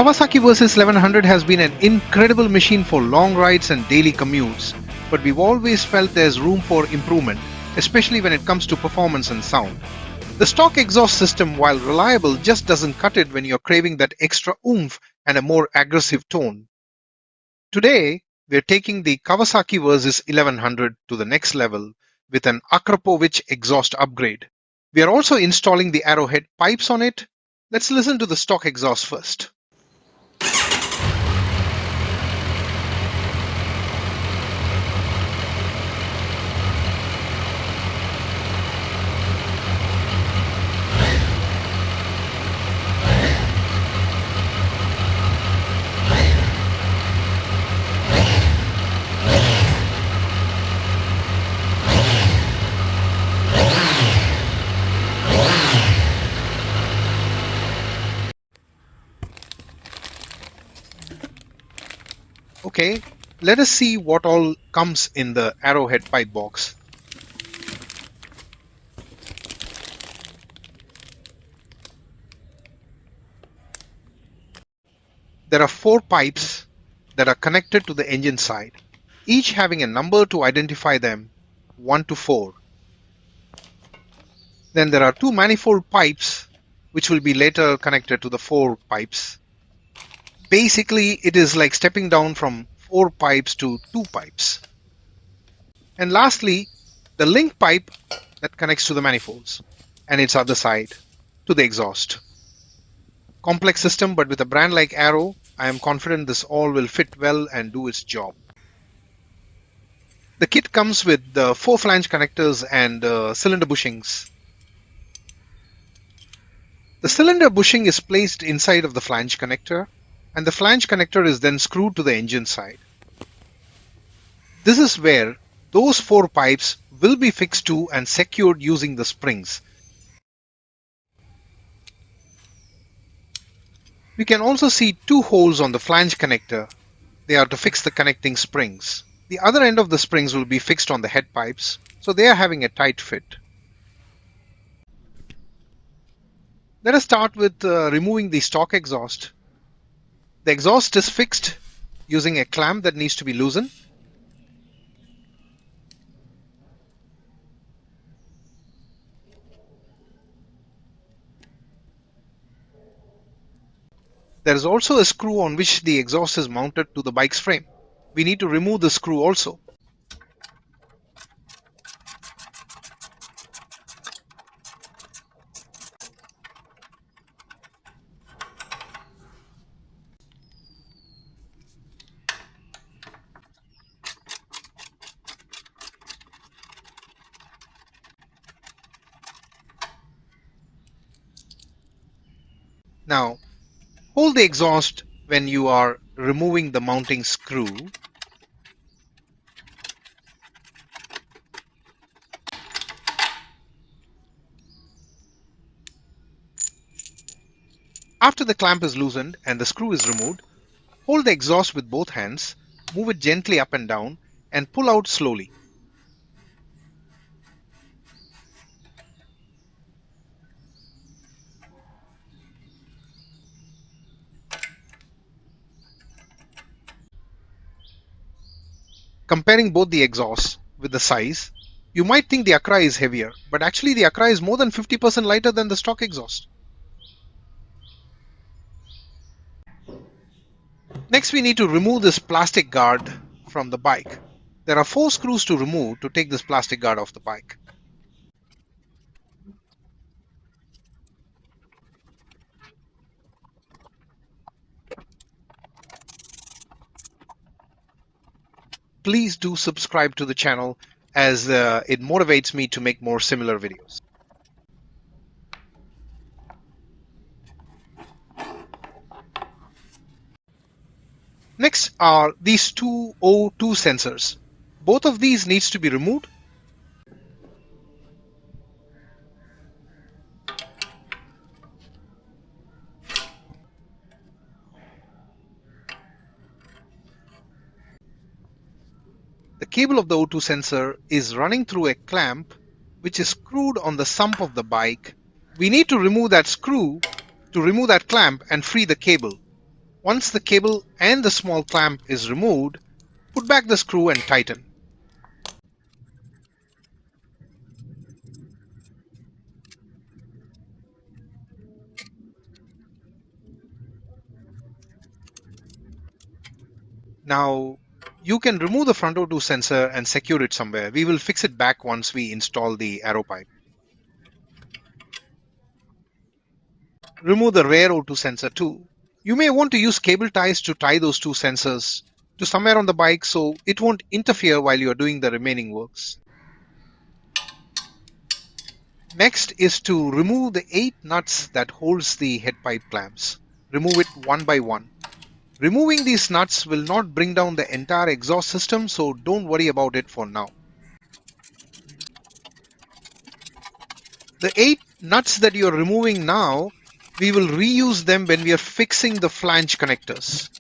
Kawasaki Versys 1100 has been an incredible machine for long rides and daily commutes, but we've always felt there's room for improvement, especially when it comes to performance and sound. The stock exhaust system, while reliable, just doesn't cut it when you're craving that extra oomph and a more aggressive tone. Today, we're taking the Kawasaki Versys 1100 to the next level with an Akrapovic exhaust upgrade. We are also installing the Arrow Head pipes on it. Let's listen to the stock exhaust first. Okay, let us see what all comes in the Arrowhead pipe box. There are 4 pipes that are connected to the engine side, each having a number to identify them, 1 to 4. Then there are 2 manifold pipes which will be later connected to the 4 pipes. Basically, it is like stepping down from 4 pipes to 2 pipes. And lastly, the link pipe that connects to the manifolds and its other side to the exhaust. Complex system, but with a brand like Arrow, I am confident this all will fit well and do its job. The kit comes with the 4 flange connectors and cylinder bushings. The cylinder bushing is placed inside of the flange connector, and the flange connector is then screwed to the engine side. This is where those 4 pipes will be fixed to and secured using the springs. We can also see 2 holes on the flange connector. They are to fix the connecting springs. The other end of the springs will be fixed on the head pipes, so they are having a tight fit. Let us start with removing the stock exhaust. The exhaust is fixed using a clamp that needs to be loosened. There is also a screw on which the exhaust is mounted to the bike's frame. We need to remove the screw also. Now, hold the exhaust when you are removing the mounting screw. After the clamp is loosened and the screw is removed, hold the exhaust with both hands, move it gently up and down, and pull out slowly. Comparing both the exhausts with the size, you might think the Akra is heavier, but actually the Akra is more than 50% lighter than the stock exhaust. Next, we need to remove this plastic guard from the bike. There are 4 screws to remove to take this plastic guard off the bike. Please do subscribe to the channel as it motivates me to make more similar videos. Next are these 2 O2 sensors. Both of these needs to be removed. The cable of the O2 sensor is running through a clamp which is screwed on the sump of the bike. We need to remove that screw to remove that clamp and free the cable. Once the cable and the small clamp is removed, put back the screw and tighten. Now, you can remove the front O2 sensor and secure it somewhere. We will fix it back once we install the arrow pipe. Remove the rear O2 sensor too. You may want to use cable ties to tie those two sensors to somewhere on the bike so it won't interfere while you are doing the remaining works. Next is to remove the 8 nuts that holds the head pipe clamps. Remove it one by one. Removing these nuts will not bring down the entire exhaust system, so don't worry about it for now. The 8 nuts that you are removing now, we will reuse them when we are fixing the flange connectors.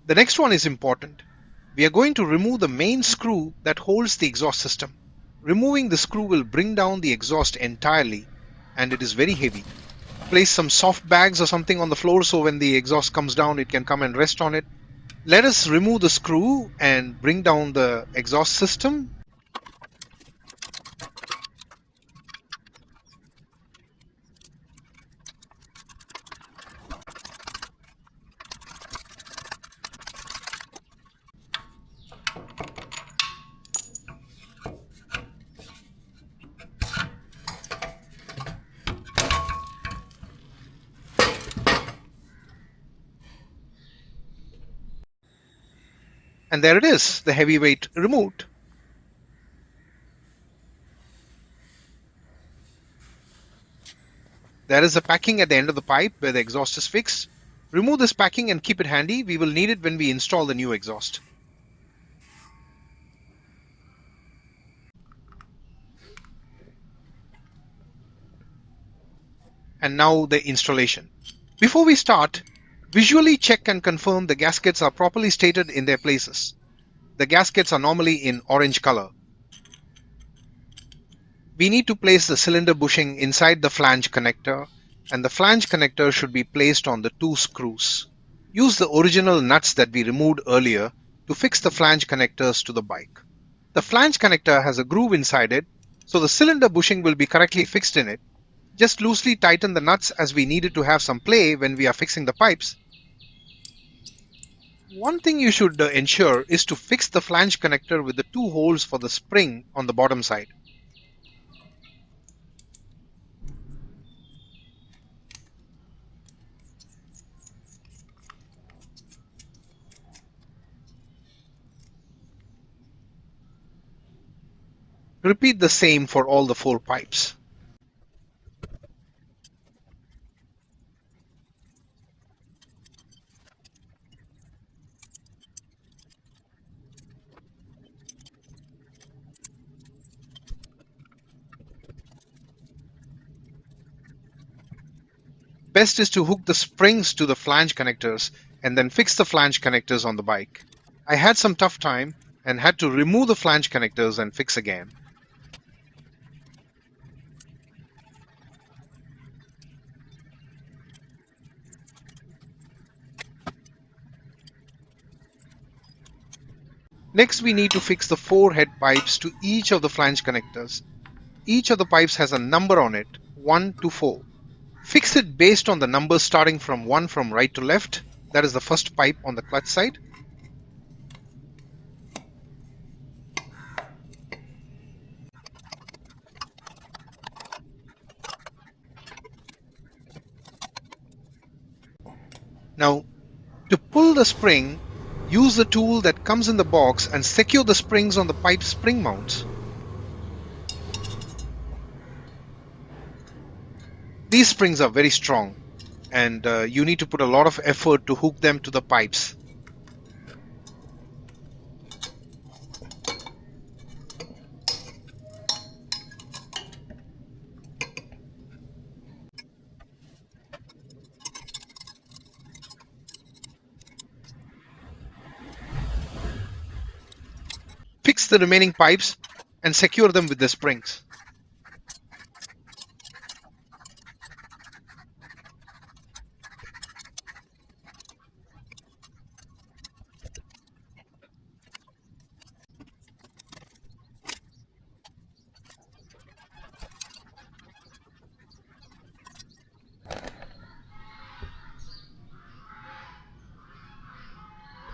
The next one is important. We are going to remove the main screw that holds the exhaust system. Removing the screw will bring down the exhaust entirely, and it is very heavy. Place some soft bags or something on the floor so when the exhaust comes down it can come and rest on it. Let us remove the screw and bring down the exhaust system. And there it is, the heavy weight removed. There is a packing at the end of the pipe where the exhaust is fixed. Remove this packing and keep it handy. We will need it when we install the new exhaust. And now the installation. Before we start, visually check and confirm the gaskets are properly stated in their places. The gaskets are normally in orange color. We need to place the cylinder bushing inside the flange connector, and the flange connector should be placed on the 2 screws. Use the original nuts that we removed earlier to fix the flange connectors to the bike. The flange connector has a groove inside it, so the cylinder bushing will be correctly fixed in it. Just loosely tighten the nuts as we needed to have some play when we are fixing the pipes. One thing you should ensure is to fix the flange connector with the 2 holes for the spring on the bottom side. Repeat the same for all the 4 pipes. Best is to hook the springs to the flange connectors and then fix the flange connectors on the bike. I had some tough time and had to remove the flange connectors and fix again. Next we need to fix the 4 head pipes to each of the flange connectors. Each of the pipes has a number on it, 1 to 4. Fix it based on the numbers starting from 1 from right to left, that is the first pipe on the clutch side. Now, to pull the spring, use the tool that comes in the box and secure the springs on the pipe spring mounts. These springs are very strong and you need to put a lot of effort to hook them to the pipes. Fix the remaining pipes and secure them with the springs.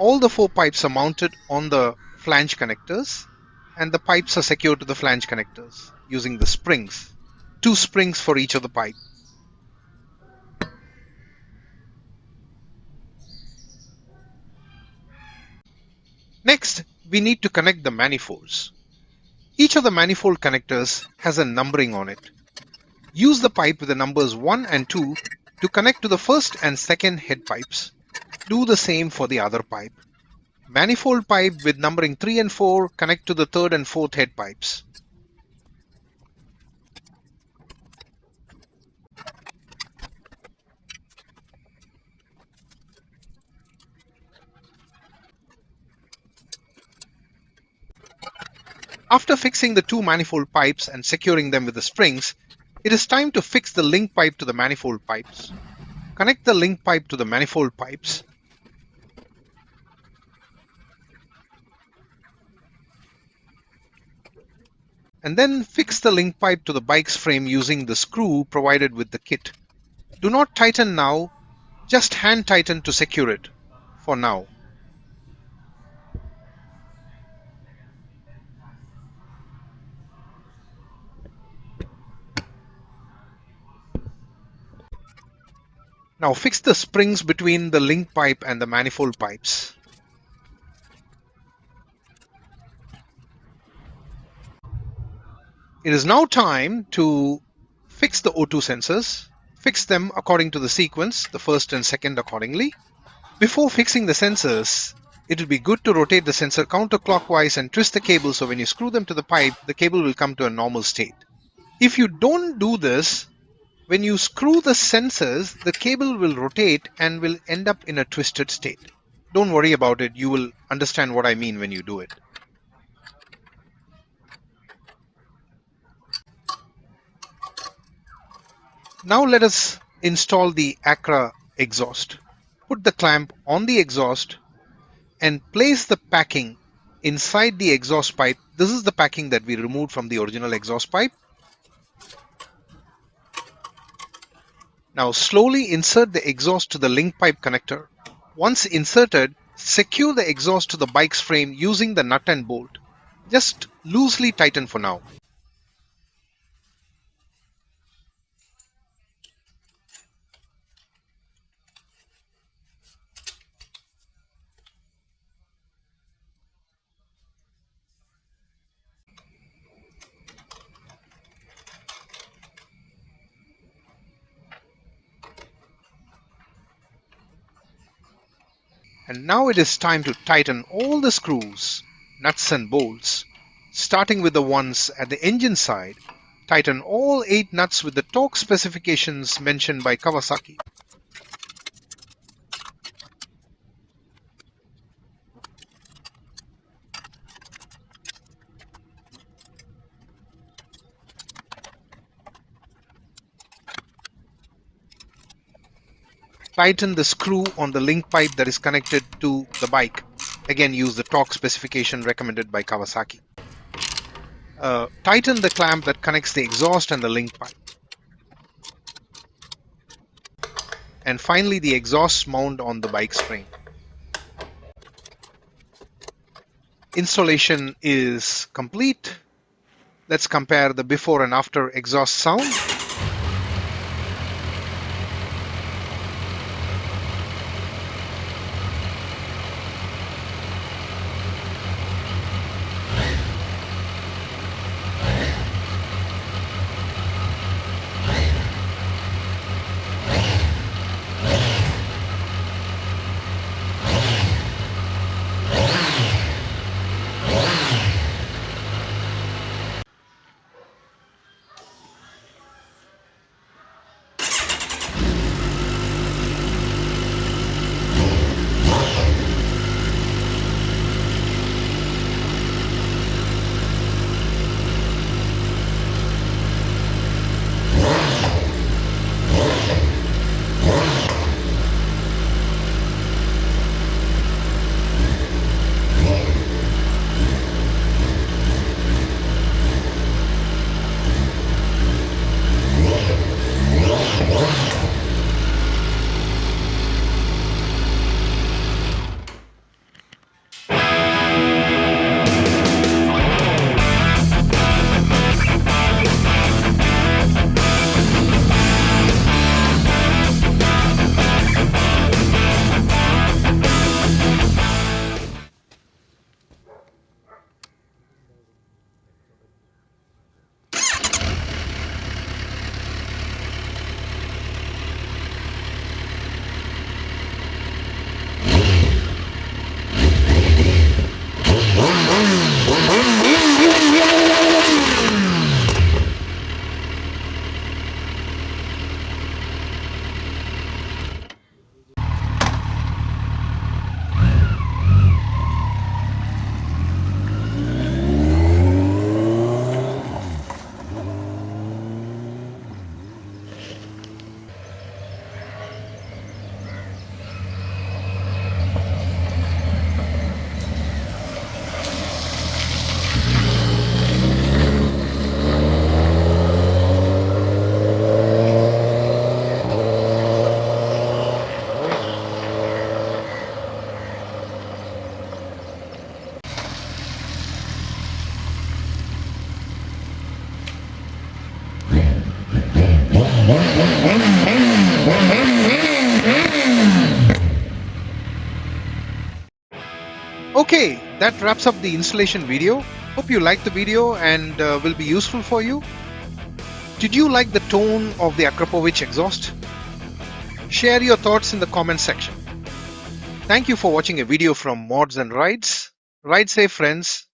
All the 4 pipes are mounted on the flange connectors, and the pipes are secured to the flange connectors using the springs. 2 springs for each of the pipe. Next, we need to connect the manifolds. Each of the manifold connectors has a numbering on it. Use the pipe with the numbers 1 and 2 to connect to the first and second head pipes. Do the same for the other pipe. Manifold pipe with numbering 3 and 4 connect to the third and fourth head pipes. After fixing the 2 manifold pipes and securing them with the springs, it is time to fix the link pipe to the manifold pipes. Connect the link pipe to the manifold pipes. And then fix the link pipe to the bike's frame using the screw provided with the kit. Do not tighten now, just hand tighten to secure it for now. Now fix the springs between the link pipe and the manifold pipes. It is now time to fix the O2 sensors. Fix them according to the sequence, the first and second accordingly. Before fixing the sensors, it will be good to rotate the sensor counterclockwise and twist the cable so when you screw them to the pipe, the cable will come to a normal state. If you don't do this, when you screw the sensors, the cable will rotate and will end up in a twisted state. Don't worry about it, you will understand what I mean when you do it. Now let us install the Acra exhaust. Put the clamp on the exhaust and place the packing inside the exhaust pipe. This is the packing that we removed from the original exhaust pipe. Now slowly insert the exhaust to the link pipe connector. Once inserted, secure the exhaust to the bike's frame using the nut and bolt. Just loosely tighten for now. And now it is time to tighten all the screws, nuts and bolts. Starting with the ones at the engine side, tighten all 8 nuts with the torque specifications mentioned by Kawasaki. Tighten the screw on the link pipe that is connected to the bike. Again, use the torque specification recommended by Kawasaki. Tighten the clamp that connects the exhaust and the link pipe. And finally, the exhaust mount on the bike's frame. Installation is complete. Let's compare the before and after exhaust sound. Okay, that wraps up the installation video. Hope you liked the video and will be useful for you. Did you like the tone of the Akrapovic exhaust? Share your thoughts in the comment section. Thank you for watching a video from Mods and Rides. Ride safe, friends.